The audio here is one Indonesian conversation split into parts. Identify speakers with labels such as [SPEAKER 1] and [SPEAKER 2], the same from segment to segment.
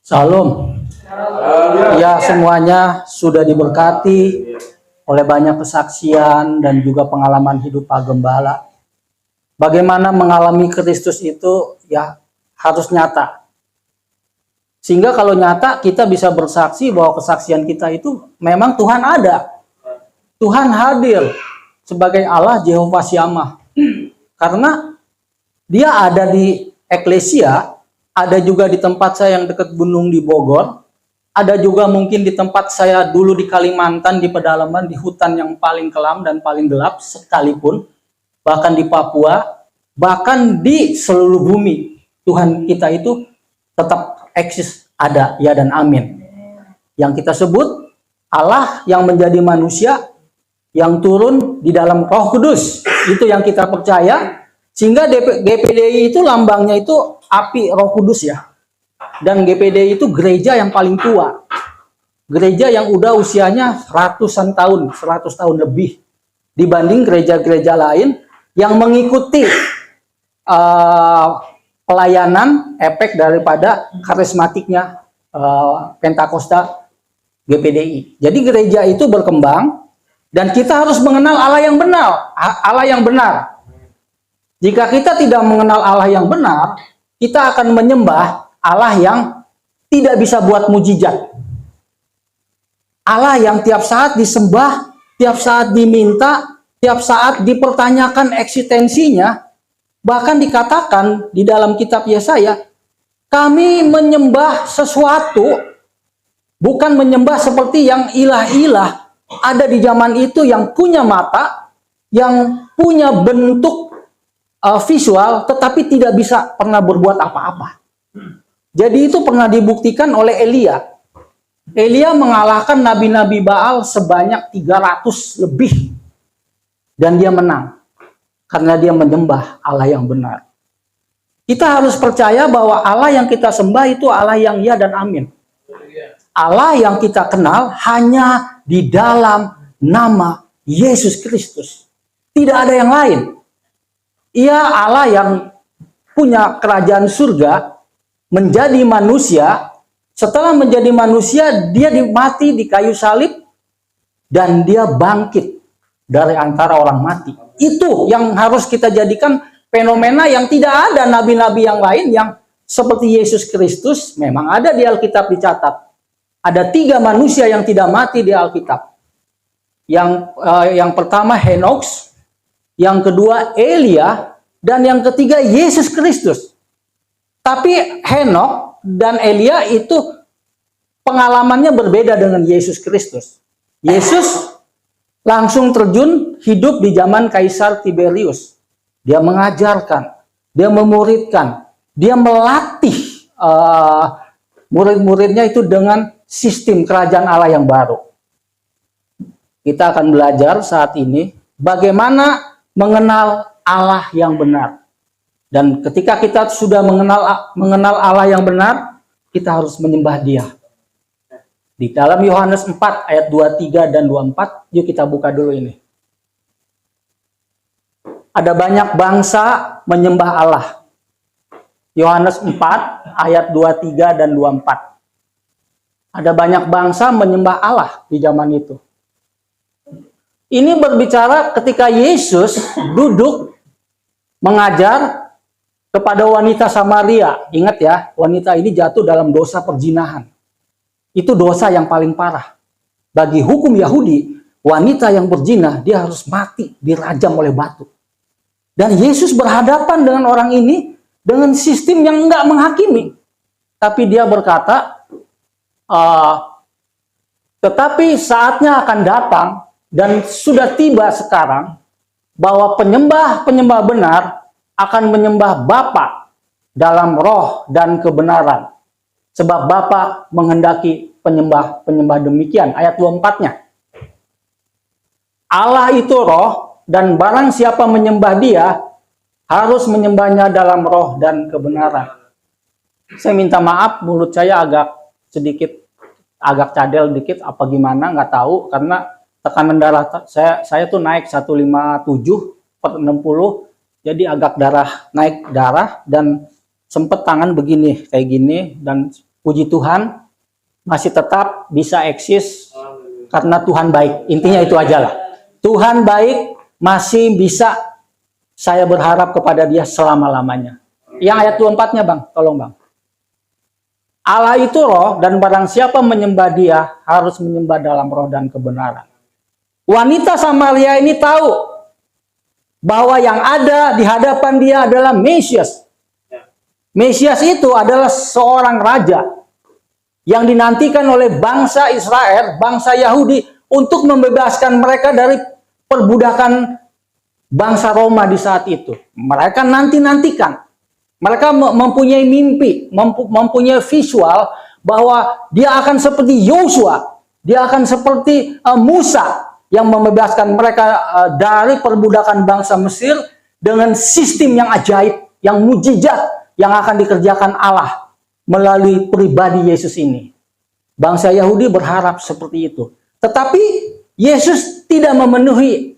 [SPEAKER 1] Salam. Ya, semuanya sudah diberkati oleh banyak kesaksian dan juga pengalaman hidup Pak Gembala. Bagaimana mengalami Kristus itu ya harus nyata. Sehingga kalau nyata kita bisa bersaksi bahwa kesaksian kita itu memang Tuhan ada. Tuhan hadir sebagai Allah Jehovah Syamah. Karena dia ada di eklesia, ada juga di tempat saya yang dekat gunung di Bogor, ada juga mungkin di tempat saya dulu di Kalimantan, di pedalaman, di hutan yang paling kelam dan paling gelap sekalipun, bahkan di Papua, bahkan di seluruh bumi, Tuhan kita itu tetap eksis, ada, ya dan amin. Yang kita sebut Allah yang menjadi manusia, yang turun di dalam Roh Kudus, itu yang kita percaya. Sehingga GPDI itu lambangnya itu api Roh Kudus ya. Dan GPDI itu gereja yang paling tua. Gereja yang udah usianya ratusan tahun, 100 tahun lebih. Dibanding gereja-gereja lain yang mengikuti pelayanan efek daripada karismatiknya Pentakosta GPDI. Jadi gereja itu berkembang dan kita harus mengenal Allah yang benar, Allah yang benar. Jika kita tidak mengenal Allah yang benar, kita akan menyembah Allah yang tidak bisa buat mujizat. Allah yang tiap saat disembah, tiap saat diminta, tiap saat dipertanyakan eksistensinya. Bahkan dikatakan di dalam kitab Yesaya, kami menyembah sesuatu, bukan menyembah seperti yang ilah-ilah ada di zaman itu yang punya mata, yang punya bentuk visual, tetapi tidak bisa pernah berbuat apa-apa. Jadi itu pernah dibuktikan oleh Elia. Elia mengalahkan nabi-nabi Baal sebanyak 300 lebih. Dan dia menang. Karena dia menyembah Allah yang benar. Kita harus percaya bahwa Allah yang kita sembah itu Allah yang ya dan amin. Allah yang kita kenal hanya di dalam nama Yesus Kristus. Tidak ada yang lain. Ia Allah yang punya kerajaan surga, menjadi manusia. Setelah menjadi manusia, dia mati di kayu salib dan dia bangkit dari antara orang mati. Itu yang harus kita jadikan fenomena yang tidak ada nabi-nabi yang lain yang seperti Yesus Kristus. Memang ada di Alkitab dicatat. Ada 3 manusia yang tidak mati di Alkitab. Yang pertama Henok, yang kedua Elia, dan yang ketiga Yesus Kristus. Tapi Henok dan Elia itu pengalamannya berbeda dengan Yesus Kristus. Yesus langsung terjun hidup di zaman Kaisar Tiberius. Dia mengajarkan, dia memuridkan, dia melatih murid-muridnya itu dengan sistem kerajaan Allah yang baru. Kita akan belajar saat ini bagaimana mengenal Allah yang benar. Dan ketika kita sudah mengenal Allah yang benar, kita harus menyembah Dia. Di dalam Yohanes 4 ayat 23 dan 24, yuk kita buka dulu ini. Ada banyak bangsa menyembah Allah. Yohanes 4 ayat 23 dan 24. Ada banyak bangsa menyembah Allah di zaman itu. Ini berbicara ketika Yesus duduk mengajar kepada wanita Samaria. Ingat ya, wanita ini jatuh dalam dosa perzinahan. Itu dosa yang paling parah. Bagi hukum Yahudi, wanita yang berzina, dia harus mati, dirajam oleh batu. Dan Yesus berhadapan dengan orang ini dengan sistem yang enggak menghakimi. Tapi dia berkata, tetapi saatnya akan datang, dan sudah tiba sekarang, bahwa penyembah-penyembah benar akan menyembah Bapa dalam roh dan kebenaran. Sebab Bapa menghendaki penyembah-penyembah demikian. Ayat 24-nya. Allah itu roh, dan barang siapa menyembah Dia, harus menyembahnya dalam roh dan kebenaran. Saya minta maaf, mulut saya agak cadel dikit, apa gimana, nggak tahu, karena tekanan darah saya tuh naik 157/60, jadi agak naik darah, dan sempet tangan begini, kayak gini, dan puji Tuhan, masih tetap bisa eksis karena Tuhan baik. Intinya itu aja lah. Tuhan baik, masih bisa saya berharap kepada dia selama-lamanya. Yang ayat 24-nya Bang, tolong Bang. Allah itu roh, dan barang siapa menyembah dia harus menyembah dalam roh dan kebenaran. Wanita Samaria ini tahu bahwa yang ada di hadapan dia adalah Mesias. Mesias itu adalah seorang raja yang dinantikan oleh bangsa Israel, bangsa Yahudi, untuk membebaskan mereka dari perbudakan bangsa Roma di saat itu. Mereka nanti-nantikan. Mereka mempunyai mimpi, mempunyai visual bahwa dia akan seperti Yosua, dia akan seperti Musa yang membebaskan mereka dari perbudakan bangsa Mesir dengan sistem yang ajaib, yang mujizat yang akan dikerjakan Allah melalui pribadi Yesus ini. Bangsa Yahudi berharap seperti itu. Tetapi Yesus tidak memenuhi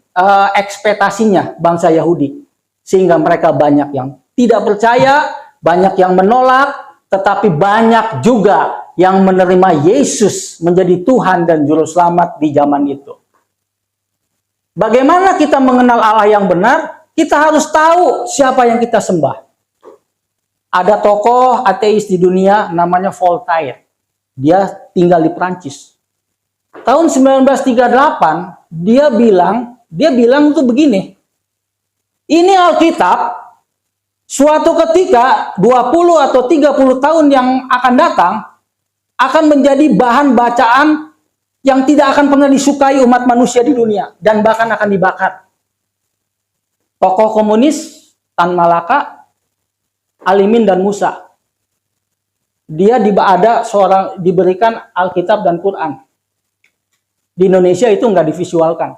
[SPEAKER 1] ekspektasinya bangsa Yahudi. Sehingga mereka banyak yang tidak percaya, banyak yang menolak, tetapi banyak juga yang menerima Yesus menjadi Tuhan dan Juru Selamat di zaman itu. Bagaimana kita mengenal Allah yang benar? Kita harus tahu siapa yang kita sembah. Ada tokoh ateis di dunia namanya Voltaire. Dia tinggal di Prancis. Tahun 1938 dia bilang itu begini. Ini Alkitab suatu ketika 20 atau 30 tahun yang akan datang akan menjadi bahan bacaan yang tidak akan pernah disukai umat manusia di dunia dan bahkan akan dibakar. Tokoh komunis Tan Malaka, Alimin dan Musa. Dia diberikan Alkitab dan Quran. Di Indonesia itu nggak divisualkan.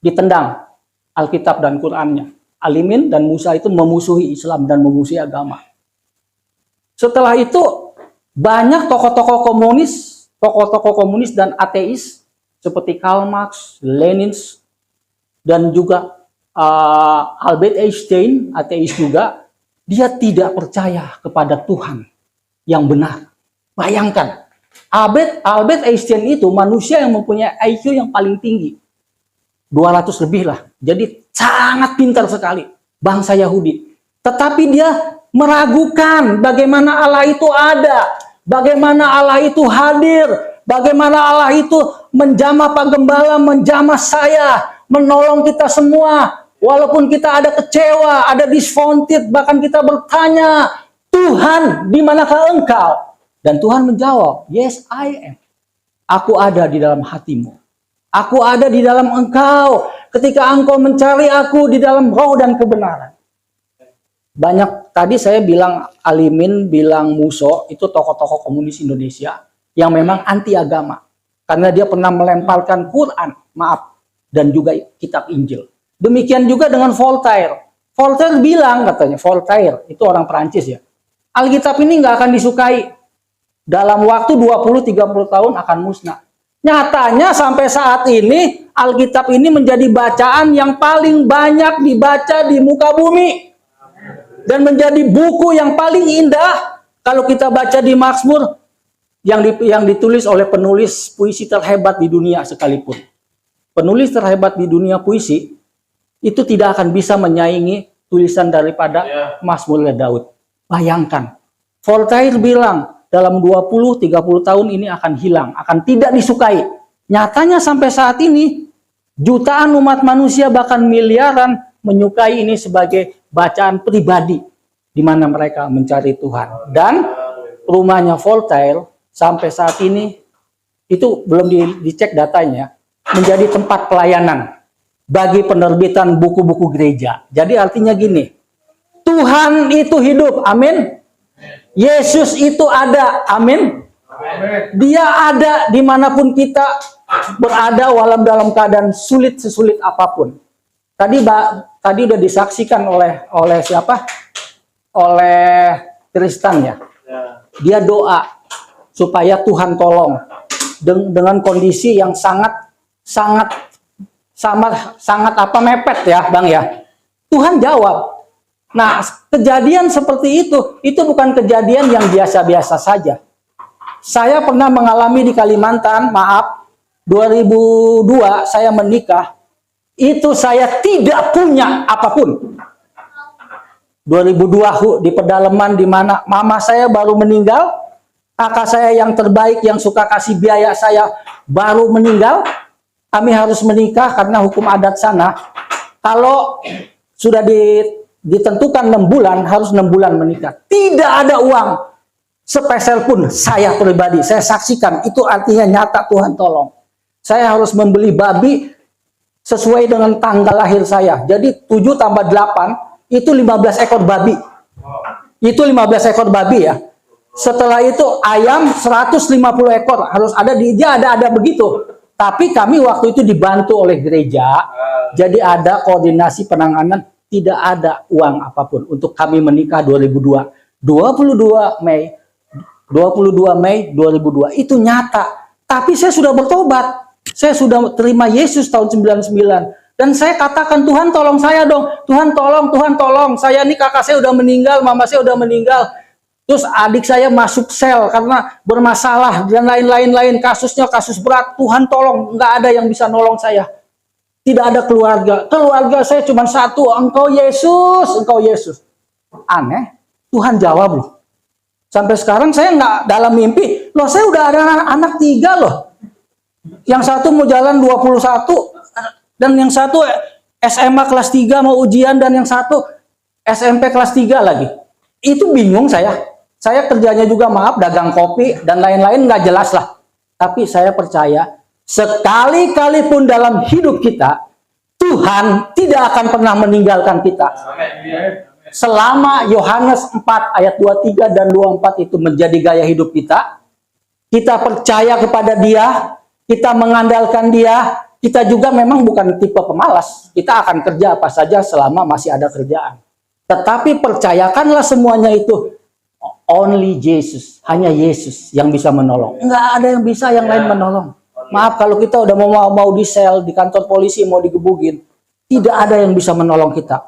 [SPEAKER 1] Ditendang Alkitab dan Qurannya. Alimin dan Musa itu memusuhi Islam dan memusuhi agama. Setelah itu banyak tokoh-tokoh komunis dan ateis seperti Karl Marx, Lenin, dan juga Albert Einstein, ateis juga, dia tidak percaya kepada Tuhan yang benar. Bayangkan, Albert Einstein itu manusia yang mempunyai IQ yang paling tinggi. 200 lebih lah. Jadi sangat pintar sekali bangsa Yahudi. Tetapi dia meragukan bagaimana Allah itu ada, bagaimana Allah itu hadir, bagaimana Allah itu menjamah Pak Gembala, menjamah saya, menolong kita semua. Walaupun kita ada kecewa, ada disappointed, bahkan kita bertanya, Tuhan, di manakah Engkau? Dan Tuhan menjawab, yes, I am. Aku ada di dalam hatimu. Aku ada di dalam engkau ketika engkau mencari aku di dalam roh dan kebenaran. Banyak tadi saya bilang Alimin, bilang Muso, itu tokoh-tokoh komunis Indonesia yang memang anti agama. Karena dia pernah melemparkan Quran, dan juga kitab Injil. Demikian juga dengan Voltaire. Voltaire bilang, katanya, Voltaire itu orang Perancis ya, Alkitab ini nggak akan disukai. Dalam waktu 20-30 tahun akan musnah. Nyatanya sampai saat ini Alkitab ini menjadi bacaan yang paling banyak dibaca di muka bumi. Dan menjadi buku yang paling indah kalau kita baca di Mazmur yang ditulis oleh penulis puisi terhebat di dunia sekalipun. Penulis terhebat di dunia puisi itu tidak akan bisa menyaingi tulisan daripada Mazmur Daud. Bayangkan, Voltaire bilang dalam 20-30 tahun ini akan hilang, akan tidak disukai. Nyatanya sampai saat ini, jutaan umat manusia bahkan miliaran menyukai ini sebagai bacaan pribadi, di mana mereka mencari Tuhan. Dan rumahnya Voltaire sampai saat ini, itu belum dicek datanya, menjadi tempat pelayanan bagi penerbitan buku-buku gereja. Jadi artinya gini, Tuhan itu hidup, amin. Yesus itu ada, amin. Dia ada dimanapun kita berada, walau dalam keadaan sulit sesulit apapun. Tadi udah disaksikan oleh siapa? Oleh Tristan ya. Dia doa supaya Tuhan tolong dengan kondisi yang sangat mepet ya, Bang ya. Tuhan jawab. Nah, kejadian seperti itu bukan kejadian yang biasa-biasa saja. Saya pernah mengalami di Kalimantan, maaf, 2002 saya menikah, itu saya tidak punya apapun. 2002 di pedalaman di mana mama saya baru meninggal, kakak saya yang terbaik yang suka kasih biaya saya baru meninggal. Kami harus menikah karena hukum adat sana. Kalau sudah ditentukan 6 bulan, harus 6 bulan menikah. Tidak ada uang sepeser pun saya pribadi. Saya saksikan, itu artinya nyata, Tuhan tolong. Saya harus membeli babi sesuai dengan tanggal lahir saya. Jadi 7 tambah 8 itu 15 ekor babi. Itu 15 ekor babi ya. Setelah itu ayam 150 ekor harus ada dia ada begitu. Tapi kami waktu itu dibantu oleh gereja. Jadi ada koordinasi penanganan, tidak ada uang apapun untuk kami menikah 2002. 22 Mei 2002 itu nyata. Tapi saya sudah bertobat. Saya sudah terima Yesus tahun 99. Dan saya katakan, Tuhan tolong saya dong. Tuhan tolong. Saya ini kakak saya udah meninggal, mama saya udah meninggal. Terus adik saya masuk sel karena bermasalah dan lain-lain. Kasusnya kasus berat. Tuhan tolong, nggak ada yang bisa nolong saya. Tidak ada keluarga. Keluarga saya cuma satu, Engkau Yesus. Aneh, Tuhan jawab loh. Sampai sekarang saya nggak dalam mimpi. Loh, saya udah ada anak 3 loh. Yang satu mau jalan 21, dan yang satu SMA kelas 3 mau ujian, dan yang satu SMP kelas 3 lagi. Itu bingung saya. Saya kerjanya juga maaf, dagang kopi, dan lain-lain nggak jelas lah. Tapi saya percaya, sekali-kali pun dalam hidup kita, Tuhan tidak akan pernah meninggalkan kita. Selama Yohanes 4 ayat 23 dan 24 itu menjadi gaya hidup kita percaya kepada Dia, kita mengandalkan Dia, kita juga memang bukan tipe pemalas. Kita akan kerja apa saja selama masih ada kerjaan. Tetapi percayakanlah semuanya itu, only Jesus, hanya Yesus yang bisa menolong. Nggak ada yang bisa yang lain menolong. Maaf kalau kita udah mau di sel, di kantor polisi, mau digebugin, tidak ada yang bisa menolong kita.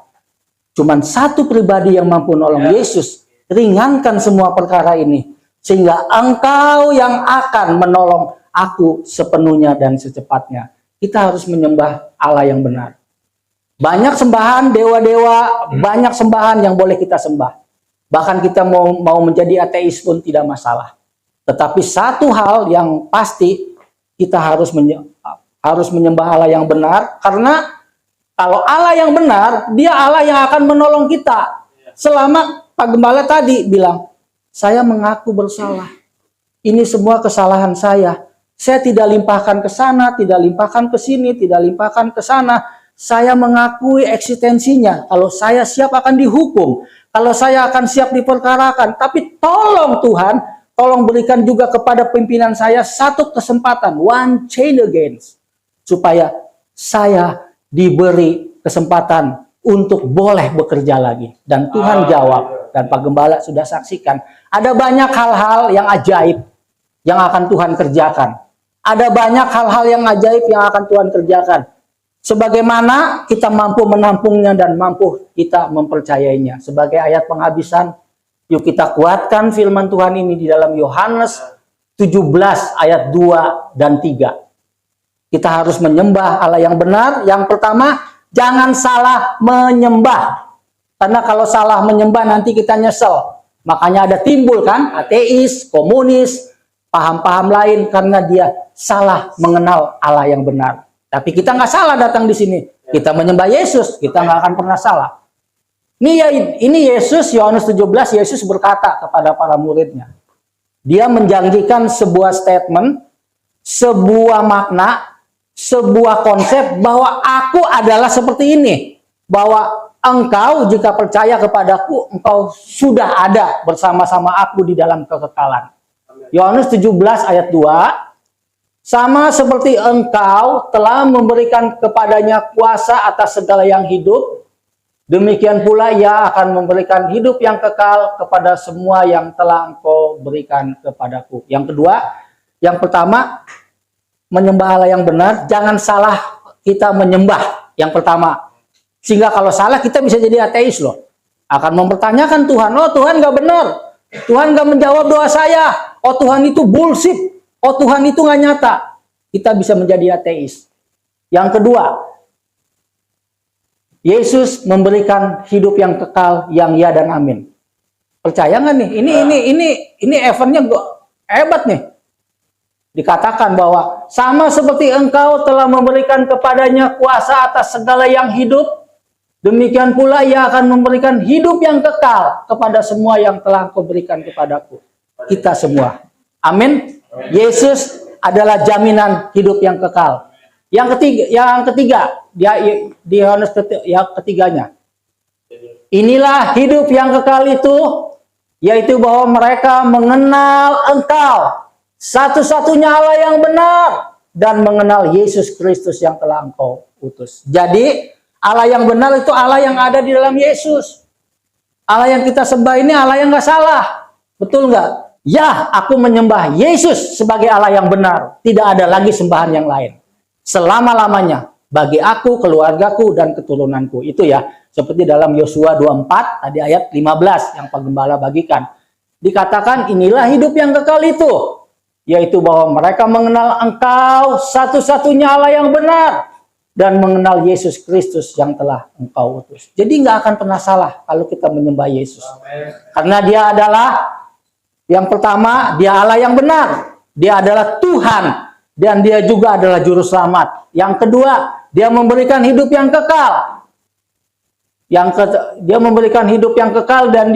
[SPEAKER 1] Cuman satu pribadi yang mampu menolong, Yesus. Ringankan semua perkara ini, sehingga Engkau yang akan menolong aku sepenuhnya dan secepatnya. Kita harus menyembah Allah yang benar. Banyak sembahan, dewa-dewa, banyak sembahan yang boleh kita sembah. Bahkan kita mau menjadi ateis pun tidak masalah. Tetapi satu hal yang pasti, kita harus menyembah Allah yang benar. Karena kalau Allah yang benar, Dia Allah yang akan menolong kita. Selama Pak Gembala tadi bilang, saya mengaku bersalah. Ini semua kesalahan saya. Saya tidak limpahkan ke sana, tidak limpahkan ke sini, tidak limpahkan ke sana. Saya mengakui eksistensinya. Kalau saya siap akan dihukum. Kalau saya akan siap diperkarakan. Tapi tolong Tuhan, tolong berikan juga kepada pimpinan saya satu kesempatan. One chain against. Supaya saya diberi kesempatan untuk boleh bekerja lagi. Dan Tuhan jawab. Dan Pak Gembala sudah saksikan. Ada banyak hal-hal yang ajaib yang akan Tuhan kerjakan. Ada banyak hal-hal yang ajaib yang akan Tuhan kerjakan. Sebagaimana kita mampu menampungnya dan mampu kita mempercayainya. Sebagai ayat penghabisan, yuk kita kuatkan firman Tuhan ini di dalam Yohanes 17 ayat 2 dan 3. Kita harus menyembah Allah yang benar. Yang pertama, jangan salah menyembah. Karena kalau salah menyembah nanti kita nyesel. Makanya ada timbul kan, ateis, komunis, paham-paham lain karena dia salah mengenal Allah yang benar. Tapi kita nggak salah datang di sini. Kita menyembah Yesus, kita nggak akan pernah salah. Ini Yesus, Yohanes 17, Yesus berkata kepada para muridnya. Dia menjanjikan sebuah statement, sebuah makna, sebuah konsep bahwa aku adalah seperti ini. Bahwa engkau jika percaya kepadaku, engkau sudah ada bersama-sama aku di dalam kekekalan. Yohanes 17 ayat 2, sama seperti engkau telah memberikan kepadanya kuasa atas segala yang hidup, demikian pula ia akan memberikan hidup yang kekal kepada semua yang telah engkau berikan kepadaku. Yang kedua, yang pertama, menyembah Allah yang benar, jangan salah kita menyembah yang pertama. Sehingga kalau salah kita bisa jadi ateis loh. Akan mempertanyakan Tuhan, oh Tuhan nggak benar, Tuhan nggak menjawab doa saya. oh Tuhan itu bullshit, oh Tuhan itu nggak nyata, kita bisa menjadi ateis. Yang kedua, Yesus memberikan hidup yang kekal, yang ya dan amin. Percaya nggak nih? Ini eventnya hebat nih. Dikatakan bahwa sama seperti engkau telah memberikan kepadanya kuasa atas segala yang hidup, demikian pula ia akan memberikan hidup yang kekal kepada semua yang telah kau berikan kepadaku. Kita semua. Amin. Yesus adalah jaminan hidup yang kekal. Yang ketiga, di Yohanes yang ketiganya. Inilah hidup yang kekal itu, yaitu bahwa mereka mengenal engkau, satu-satunya Allah yang benar, dan mengenal Yesus Kristus yang telah engkau utus. Jadi, Allah yang benar itu Allah yang ada di dalam Yesus. Allah yang kita sembah ini Allah yang nggak salah. Betul nggak? Ya, aku menyembah Yesus sebagai Allah yang benar. Tidak ada lagi sembahan yang lain. Selama-lamanya bagi aku, keluargaku, dan keturunanku. Itu ya, seperti dalam Yosua 24, tadi ayat 15 yang Pak Gembala bagikan. Dikatakan inilah hidup yang kekal itu, yaitu bahwa mereka mengenal engkau satu-satunya Allah yang benar, dan mengenal Yesus Kristus yang telah engkau utus. Jadi nggak akan pernah salah kalau kita menyembah Yesus. Karena dia adalah, yang pertama, dia Allah yang benar. Dia adalah Tuhan. Dan dia juga adalah juru selamat. Yang kedua, dia memberikan hidup yang kekal. Dia memberikan hidup yang kekal, dan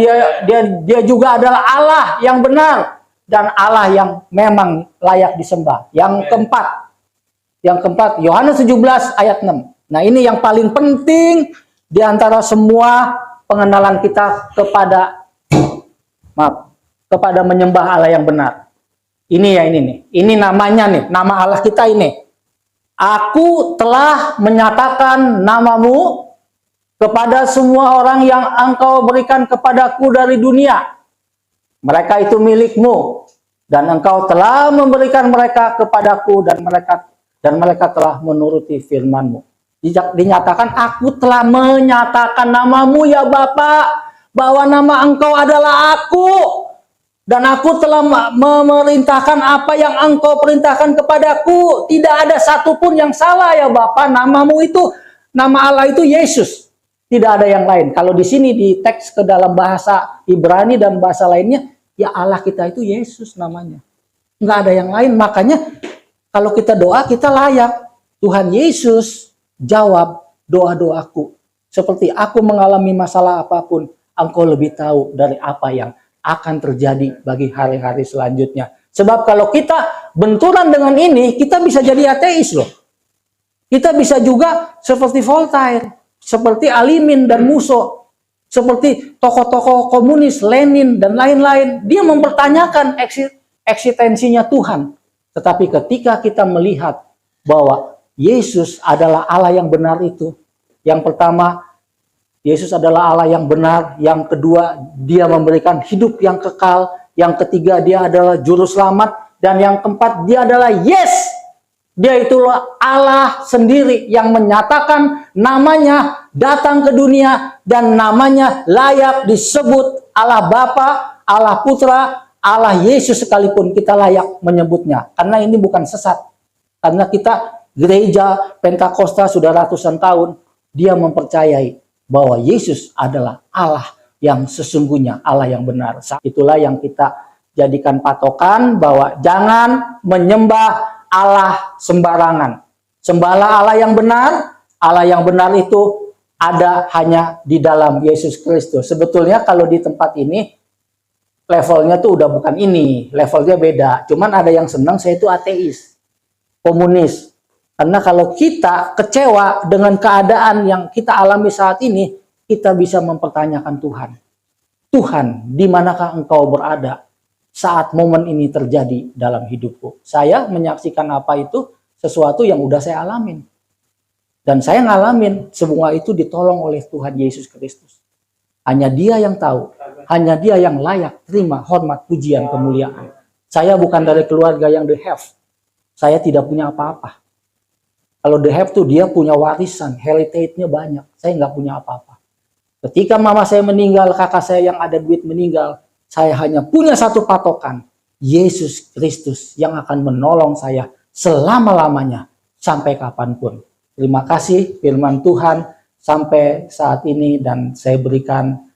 [SPEAKER 1] dia juga adalah Allah yang benar dan Allah yang memang layak disembah. Yang keempat, Yohanes 17 ayat 6. Nah, ini yang paling penting di antara semua pengenalan kita kepada menyembah Allah yang benar. Ini ya, ini nih. Ini namanya nih, nama Allah kita ini. Aku telah menyatakan namamu kepada semua orang yang engkau berikan kepadaku dari dunia. Mereka itu milikmu, dan engkau telah memberikan mereka kepadaku, dan mereka telah menuruti firman-Mu. Dinyatakan, aku telah menyatakan namamu ya Bapa, bahwa nama engkau adalah aku. Dan aku telah memerintahkan apa yang engkau perintahkan kepadaku. Tidak ada satupun yang salah ya Bapa. Namamu itu, nama Allah itu Yesus. Tidak ada yang lain. Kalau di sini di teks ke dalam bahasa Ibrani dan bahasa lainnya, ya Allah kita itu Yesus namanya. Nggak ada yang lain. Makanya kalau kita doa, kita layak. Tuhan Yesus jawab doa-doaku. Seperti aku mengalami masalah apapun, engkau lebih tahu dari apa yang akan terjadi bagi hari-hari selanjutnya. Sebab kalau kita benturan dengan ini, kita bisa jadi ateis loh. Kita bisa juga seperti Voltaire, seperti Alimin dan Musso, seperti tokoh-tokoh komunis, Lenin dan lain-lain. Dia mempertanyakan eksistensinya Tuhan. Tetapi ketika kita melihat bahwa Yesus adalah Allah yang benar itu, yang pertama, Yesus adalah Allah yang benar. Yang kedua, dia memberikan hidup yang kekal. Yang ketiga, dia adalah juru selamat. Dan yang keempat, dia adalah Yes. Dia itulah Allah sendiri yang menyatakan namanya datang ke dunia. Dan namanya layak disebut Allah Bapa, Allah Putra, Allah Yesus sekalipun kita layak menyebutnya. Karena ini bukan sesat. Karena kita gereja Pentakosta sudah ratusan tahun, dia mempercayai bahwa Yesus adalah Allah yang sesungguhnya, Allah yang benar. Itulah yang kita jadikan patokan, bahwa jangan menyembah Allah sembarangan. Sembahlah Allah yang benar. Allah yang benar itu ada hanya di dalam Yesus Kristus. Sebetulnya kalau di tempat ini levelnya tuh udah bukan ini, levelnya beda. Cuman ada yang senang saya itu ateis, komunis. Karena kalau kita kecewa dengan keadaan yang kita alami saat ini, kita bisa mempertanyakan Tuhan. Tuhan, di manakah engkau berada saat momen ini terjadi dalam hidupku? Saya menyaksikan apa itu sesuatu yang udah saya alamin. Dan saya ngalamin semua itu ditolong oleh Tuhan Yesus Kristus. Hanya Dia yang tahu. Hanya Dia yang layak terima hormat, pujian, kemuliaan. Saya bukan dari keluarga yang the have. Saya tidak punya apa-apa. Kalau the have tuh dia punya warisan, heritage-nya banyak. Saya nggak punya apa-apa. Ketika mama saya meninggal, kakak saya yang ada duit meninggal, saya hanya punya satu patokan. Yesus Kristus yang akan menolong saya selama-lamanya sampai kapanpun. Terima kasih firman Tuhan sampai saat ini, dan saya berikan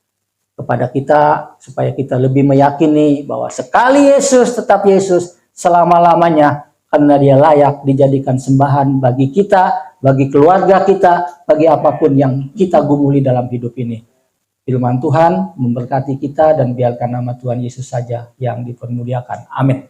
[SPEAKER 1] kepada kita supaya kita lebih meyakini bahwa sekali Yesus tetap Yesus selama-lamanya, karena dia layak dijadikan sembahan bagi kita, bagi keluarga kita, bagi apapun yang kita gumuli dalam hidup ini. Firman Tuhan memberkati kita, dan biarkan nama Tuhan Yesus saja yang dipermuliakan. Amin.